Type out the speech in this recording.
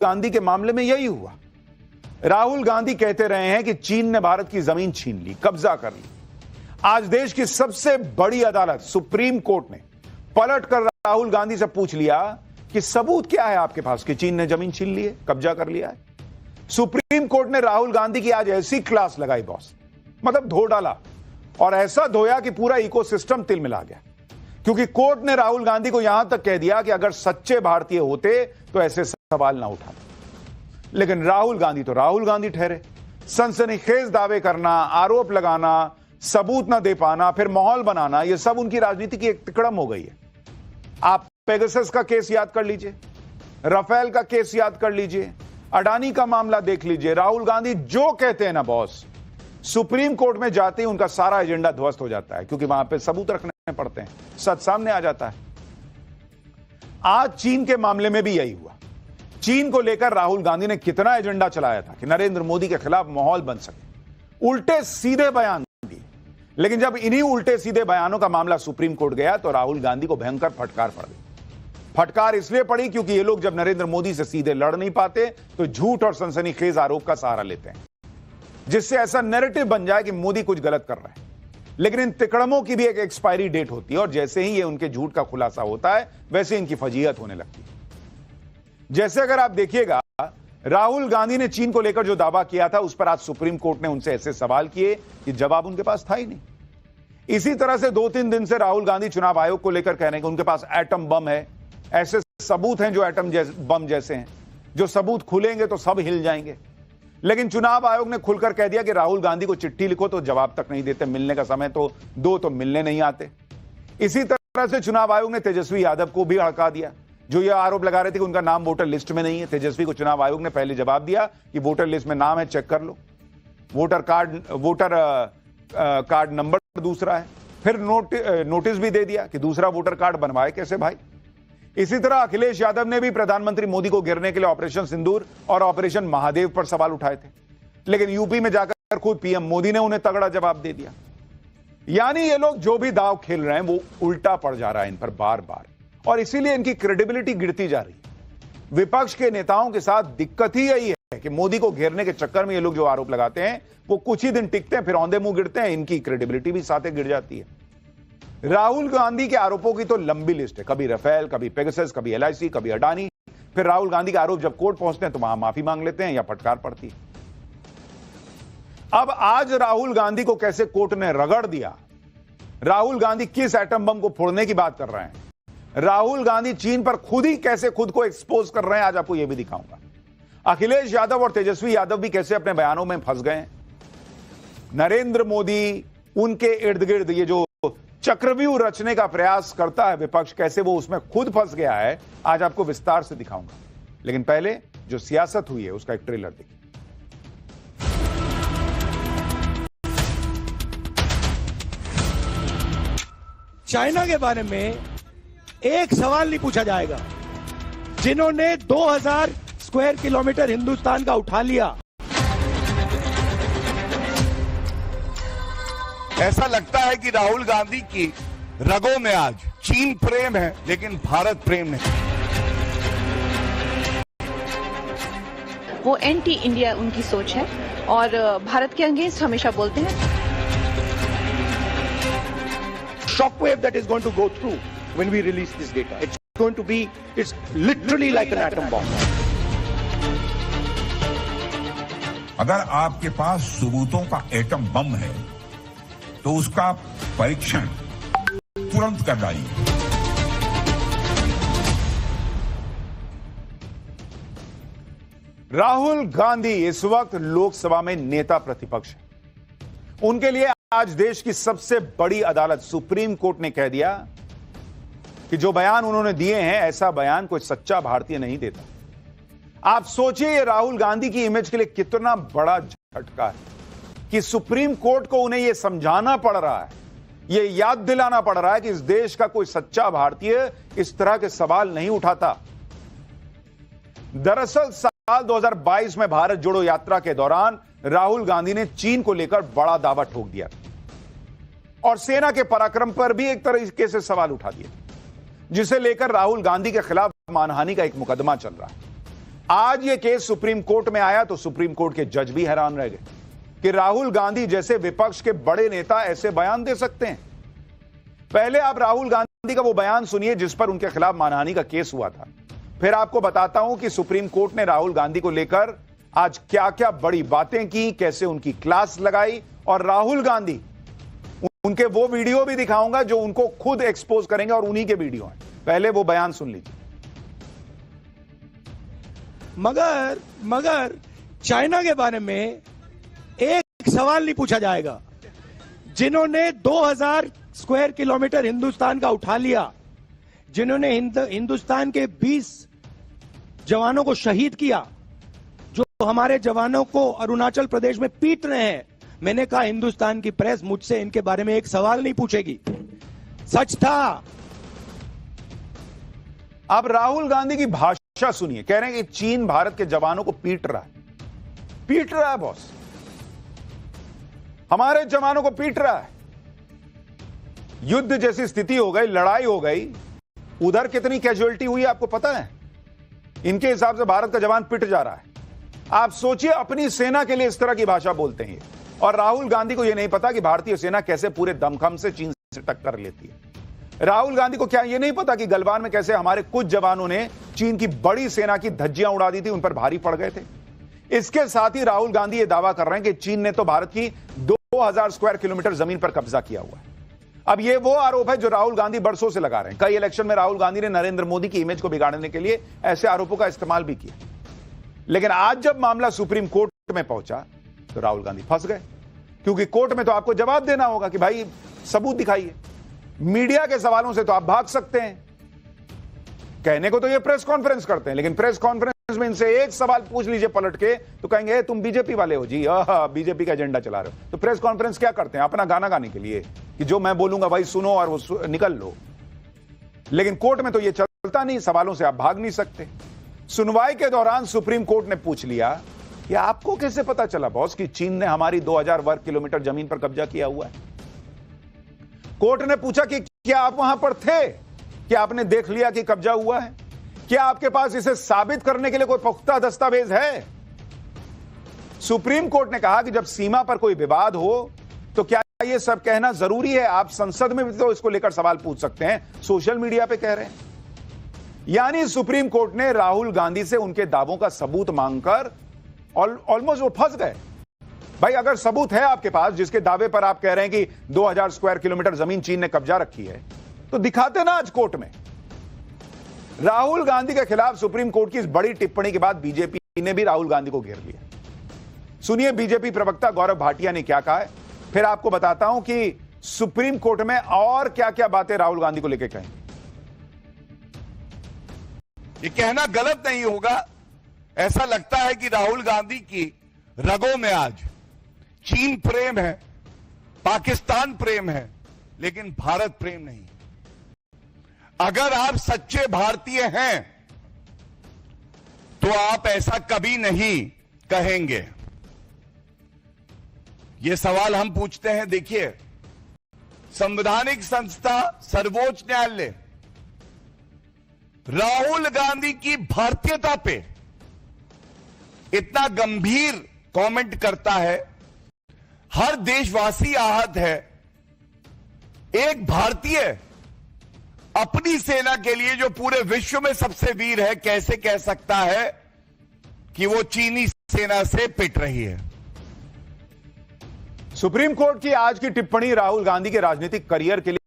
गांधी के मामले में यही हुआ। राहुल गांधी कहते रहे हैं कि चीन ने भारत की जमीन छीन ली, कब्जा कर ली। आज देश की सबसे बड़ी अदालत सुप्रीम कोर्ट ने पलटकर राहुल गांधी से पूछ लिया कि सबूत क्या है आपके पास कि चीन ने जमीन छीन ली है, कब्जा कर लिया है। सुप्रीम कोर्ट ने राहुल गांधी की आज ऐसी क्लास लगाई बॉस, मतलब धो डाला, और ऐसा धोया कि पूरा इकोसिस्टम तिलमिला गया। क्योंकि कोर्ट ने राहुल गांधी को यहां तक कह दिया कि अगर सच्चे भारतीय होते तो ऐसे सवाल ना उठाते। लेकिन राहुल गांधी तो राहुल गांधी ठहरे। सनसनीखेज दावे करना, आरोप लगाना, सबूत ना दे पाना, फिर माहौल बनाना, यह सब उनकी राजनीति की एक तिकड़म हो गई है। आप पेगासस का केस याद कर लीजिए, राफेल का केस याद कर लीजिए, अडानी का मामला देख लीजिए। राहुल गांधी जो कहते हैं ना बॉस, सुप्रीम कोर्ट में जाते ही उनका सारा एजेंडा ध्वस्त हो जाता है, क्योंकि वहां पे सबूत रखने पड़ते हैं, सच सामने आ जाता है। आज चीन के मामले में भी यही हुआ। चीन को लेकर राहुल गांधी ने कितना एजेंडा चलाया था कि नरेंद्र मोदी के खिलाफ माहौल बन सके, उल्टे सीधे बयान दिए। लेकिन जब इन्हीं उल्टे सीधे बयानों का मामला सुप्रीम कोर्ट गया तो राहुल गांधी को भयंकर फटकार पड़ गई। फटकार इसलिए पड़ी क्योंकि ये लोग जब नरेंद्र मोदी से सीधे लड़ नहीं पाते तो झूठ और सनसनीखेज आरोप का सहारा लेते हैं, जिससे ऐसा नैरेटिव बन जाए कि मोदी कुछ गलत कर रहा है। लेकिन इन तिकड़मों की भी एक एक्सपायरी डेट होती है, और जैसे ही ये उनके झूठ का खुलासा होता है वैसे इनकी फजीहत होने लगती है। जैसे अगर आप देखिएगा, राहुल गांधी ने चीन को लेकर जो दावा किया था उस पर आज सुप्रीम कोर्ट ने उनसे ऐसे सवाल किए कि जवाब उनके पास था ही नहीं। इसी तरह से 2-3 दिन से राहुल गांधी चुनाव आयोग को लेकर कह रहे हैं कि उनके पास एटम बम है। ऐसे सबूत हैं जो एटम बम जैसे हैं, जो सबूत खुलेंगे तो सब हिल जाएंगे। लेकिन चुनाव आयोग ने खुलकर कह दिया कि राहुल गांधी को चिट्ठी लिखो तो जवाब तक नहीं देते, मिलने का समय तो दो तो मिलने नहीं आते। इसी तरह से चुनाव आयोग ने तेजस्वी यादव को भी हड़का दिया, जो ये आरोप लगा रहे थे कि उनका नाम वोटर लिस्ट में नहीं है। तेजस्वी को चुनाव आयोग ने पहले जवाब दिया कि वोटर लिस्ट में नाम है, चेक कर लो। वोटर कार्ड नंबर दूसरा है। फिर नोटिस भी दे दिया कि दूसरा वोटर कार्ड बनवाए कैसे भाई। इसी तरह अखिलेश यादव ने भी प्रधानमंत्री मोदी को घेरने के लिए ऑपरेशन सिंदूर और ऑपरेशन महादेव पर सवाल उठाए थे, लेकिन यूपी में जाकर खुद पीएम मोदी ने उन्हें तगड़ा जवाब दे दिया। यानी ये लोग जो भी दांव खेल रहे हैं वो उल्टा पड़ जा रहा है इन पर बार बार, और इसीलिए इनकी क्रेडिबिलिटी गिरती जा रही है। विपक्ष के नेताओं के साथ दिक्कत ही यही है कि मोदी को घेरने के चक्कर में ये लोग जो आरोप लगाते हैं वो कुछ ही दिन टिकते हैं, फिर औंधे मुंह गिरते हैं, इनकी क्रेडिबिलिटी भी साथ गिर जाती है। राहुल गांधी के आरोपों की तो लंबी लिस्ट है, कभी राफेल, कभी पेगासस, कभी LIC, कभी अडानी। फिर राहुल गांधी के आरोप जब कोर्ट पहुंचते हैं तो वहां माफी मांग लेते हैं या फटकार पड़ती है। अब आज राहुल गांधी को कैसे कोर्ट ने रगड़ दिया, राहुल गांधी किस एटम बम को फोड़ने की बात कर रहे हैं, राहुल गांधी चीन पर खुद ही कैसे खुद को एक्सपोज कर रहे हैं, आज आपको यह भी दिखाऊंगा। अखिलेश यादव और तेजस्वी यादव भी कैसे अपने बयानों में फंस गए। नरेंद्र मोदी उनके इर्द गिर्द ये जो चक्रव्यूह रचने का प्रयास करता है विपक्ष, कैसे वो उसमें खुद फंस गया है, आज आपको विस्तार से दिखाऊंगा। लेकिन पहले जो सियासत हुई है उसका एक ट्रेलर देखिए। चाइना के बारे में एक सवाल नहीं पूछा जाएगा। जिन्होंने 2000 स्क्वायर किलोमीटर हिंदुस्तान का उठा लिया, ऐसा लगता है कि राहुल गांधी की रगों में आज चीन प्रेम है लेकिन भारत प्रेम नहीं। वो एंटी इंडिया उनकी सोच है और भारत के अगेंस्ट हमेशा बोलते हैं। shockwave that is going to go through when we release this data. It's literally like an atom bomb. अगर आपके पास सबूतों का एटम बम है तो उसका परीक्षण तुरंत कर डालिए। राहुल गांधी इस वक्त लोकसभा में नेता प्रतिपक्ष है। उनके लिए आज देश की सबसे बड़ी अदालत सुप्रीम कोर्ट ने कह दिया कि जो बयान उन्होंने दिए हैं ऐसा बयान कोई सच्चा भारतीय नहीं देता। आप सोचिए ये राहुल गांधी की इमेज के लिए कितना बड़ा झटका है कि सुप्रीम कोर्ट को उन्हें यह समझाना पड़ रहा है, यह याद दिलाना पड़ रहा है कि इस देश का कोई सच्चा भारतीय इस तरह के सवाल नहीं उठाता। दरअसल साल 2022 में भारत जोड़ो यात्रा के दौरान राहुल गांधी ने चीन को लेकर बड़ा दावा ठोक दिया और सेना के पराक्रम पर भी एक तरीके से सवाल उठा दिए, जिसे लेकर राहुल गांधी के खिलाफ मानहानि का एक मुकदमा चल रहा है। आज यह केस सुप्रीम कोर्ट में आया तो सुप्रीम कोर्ट के जज भी हैरान रह गए कि राहुल गांधी जैसे विपक्ष के बड़े नेता ऐसे बयान दे सकते हैं। पहले आप राहुल गांधी का वो बयान सुनिए जिस पर उनके खिलाफ मानहानि का केस हुआ था। फिर आपको बताता हूं कि सुप्रीम कोर्ट ने राहुल गांधी को लेकर आज क्या क्या बड़ी बातें की, कैसे उनकी क्लास लगाई, और राहुल गांधी उनके वो वीडियो भी दिखाऊंगा जो उनको खुद एक्सपोज करेंगे और उन्हीं के वीडियो हैं। पहले वो बयान सुन लीजिए। मगर चाइना के बारे में एक सवाल नहीं पूछा जाएगा। जिन्होंने 2000 स्क्वायर किलोमीटर हिंदुस्तान का उठा लिया, जिन्होंने हिंदुस्तान के 20 जवानों को शहीद किया, जो हमारे जवानों को अरुणाचल प्रदेश में पीट रहे हैं, मैंने कहा हिंदुस्तान की प्रेस मुझसे इनके बारे में एक सवाल नहीं पूछेगी। सच था। अब राहुल गांधी की भाषा सुनिए। कह रहे हैं कि चीन भारत के जवानों को पीट रहा है बॉस, हमारे जवानों को पीट रहा है। युद्ध जैसी स्थिति हो गई, लड़ाई हो गई, उधर कितनी कैजुअलिटी हुई आपको पता है? इनके हिसाब से भारत का जवान पिट जा रहा है। आप सोचिए, अपनी सेना के लिए इस तरह की भाषा बोलते हैं। और राहुल गांधी को यह नहीं पता कि भारतीय सेना कैसे पूरे दमखम से चीन से टक्कर लेती है। राहुल गांधी को क्या यह नहीं पता कि गलवान में कैसे हमारे कुछ जवानों ने चीन की बड़ी सेना की धज्जियां उड़ा दी थी, उन पर भारी पड़ गए थे। इसके साथ ही राहुल गांधी यह दावा कर रहे हैं कि चीन ने तो भारत की 2000 स्क्वायर किलोमीटर जमीन पर कब्जा किया हुआ है। अब यह वो आरोप है जो राहुल गांधी बरसों से लगा रहे हैं। कई इलेक्शन में राहुल गांधी ने नरेंद्र मोदी की इमेज को बिगाड़ने के लिए ऐसे आरोपों का इस्तेमाल भी किया। लेकिन आज जब मामला सुप्रीम कोर्ट में पहुंचा तो राहुल गांधी फंस गए, क्योंकि कोर्ट में तो आपको जवाब देना होगा कि भाई सबूत दिखाइए। मीडिया के सवालों से तो आप भाग सकते हैं। कहने को तो ये प्रेस कॉन्फ्रेंस करते हैं, लेकिन प्रेस कॉन्फ्रेंस में इनसे एक सवाल पूछ लीजिए पलट के तो कहेंगे तुम बीजेपी वाले हो जी, बीजेपी का एजेंडा चला रहे हो। तो प्रेस कॉन्फ्रेंस क्या करते हैं? अपना गाना गाने के लिए कि जो मैं बोलूंगा भाई सुनो और वो निकल लो। लेकिन कोर्ट में तो ये चलता नहीं, सवालों से आप भाग नहीं सकते। सुनवाई के दौरान सुप्रीम कोर्ट ने पूछ लिया कि आपको कैसे पता चला बॉस कि चीन ने हमारी 2000 वर्ग किलोमीटर जमीन पर कब्जा किया हुआ है? कोर्ट ने पूछा कि क्या आप वहां पर थे? क्या आपने देख लिया कि कब्जा हुआ है? क्या आपके पास इसे साबित करने के लिए कोई पुख्ता दस्तावेज है? सुप्रीम कोर्ट ने कहा कि जब सीमा पर कोई विवाद हो तो क्या यह सब कहना जरूरी है? आप संसद में भी तो इसको लेकर सवाल पूछ सकते हैं, सोशल मीडिया पे कह रहे हैं। यानी सुप्रीम कोर्ट ने राहुल गांधी से उनके दावों का सबूत मांगकर ऑलमोस्ट वो फंस गए। भाई अगर सबूत है आपके पास जिसके दावे पर आप कह रहे हैं कि 2000 स्क्वायर किलोमीटर जमीन चीन ने कब्जा रखी है, तो दिखाते ना आज कोर्ट में। राहुल गांधी के खिलाफ सुप्रीम कोर्ट की इस बड़ी टिप्पणी के बाद बीजेपी ने भी राहुल गांधी को घेर लिया। सुनिए बीजेपी प्रवक्ता गौरव भाटिया ने क्या कहा है, फिर आपको बताता हूं कि सुप्रीम कोर्ट में और क्या क्या बातें राहुल गांधी को लेकर कहें। ये कहना गलत नहीं होगा, ऐसा लगता है कि राहुल गांधी की रगों में आज चीन प्रेम है, पाकिस्तान प्रेम है, लेकिन भारत प्रेम नहीं। अगर आप सच्चे भारतीय हैं तो आप ऐसा कभी नहीं कहेंगे। यह सवाल हम पूछते हैं। देखिए, संवैधानिक संस्था सर्वोच्च न्यायालय राहुल गांधी की भारतीयता पे इतना गंभीर कमेंट करता है, हर देशवासी आहत है। एक भारतीय अपनी सेना के लिए जो पूरे विश्व में सबसे वीर है, कैसे कह सकता है कि वो चीनी सेना से पिट रही है? सुप्रीम कोर्ट की आज की टिप्पणी राहुल गांधी के राजनीतिक करियर के लिए